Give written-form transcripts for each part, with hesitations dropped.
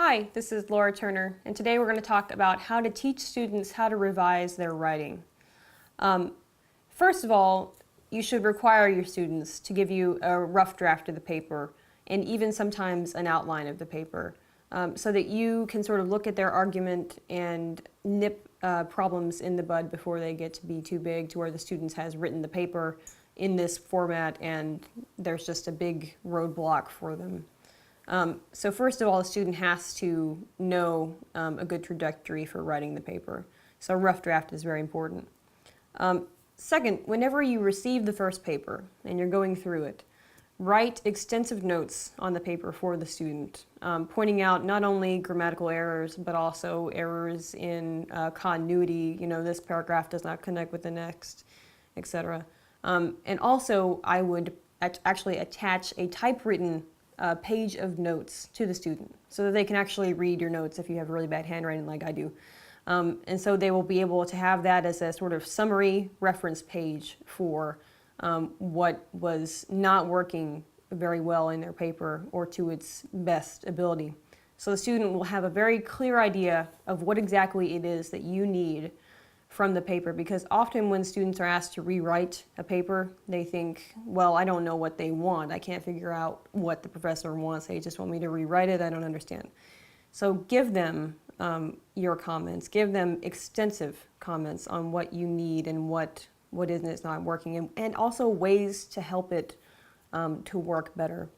Hi, this is Laura Turner, and today we're going to talk about how to teach students how to revise their writing. First of all, you should require your students to give you a rough draft of the paper and even sometimes an outline of the paper so that you can sort of look at their argument and nip problems in the bud before they get to be too big to where the student has written the paper in this format and there's just a big roadblock for them. So first of all, the student has to know a good trajectory for writing the paper. So a rough draft is very important. Second, whenever you receive the first paper and you're going through it, write extensive notes on the paper for the student, pointing out not only grammatical errors, but also errors in continuity, this paragraph does not connect with the next, etc. And also, I would actually attach a typewritten page of notes to the student so that they can actually read your notes if you have really bad handwriting like I do. And so they will be able to have that as a sort of summary reference page for what was not working very well in their paper or to its best ability. So the student will have a very clear idea of what exactly it is that you need from the paper, because often when students are asked to rewrite a paper, they think, well, I don't know what they want. I can't figure out what the professor wants. They just want me to rewrite it. I don't understand. So give them your comments. Give them extensive comments on what you need and what isn't it's not working, and also ways to help it to work better.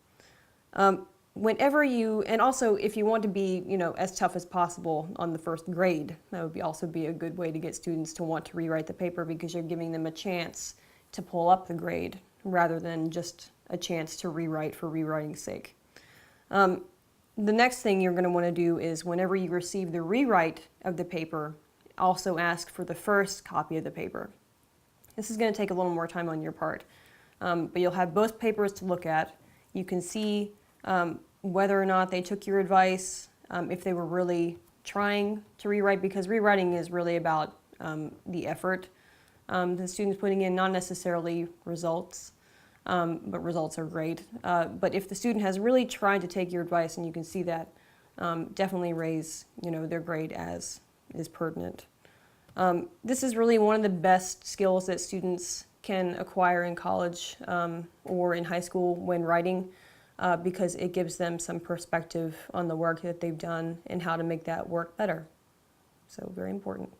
And also if you want to be, as tough as possible on the first grade, that would also be a good way to get students to want to rewrite the paper, because you're giving them a chance to pull up the grade rather than just a chance to rewrite for rewriting's sake. The next thing you're going to want to do is whenever you receive the rewrite of the paper, also ask for the first copy of the paper. This is going to take a little more time on your part, but you'll have both papers to look at. You can see whether or not they took your advice, if they were really trying to rewrite, because rewriting is really about the effort the student's putting in, not necessarily results, but results are great. But if the student has really tried to take your advice and you can see that, definitely raise their grade as is pertinent. This is really one of the best skills that students can acquire in college or in high school when writing, because it gives them some perspective on the work that they've done and how to make that work better. So very important.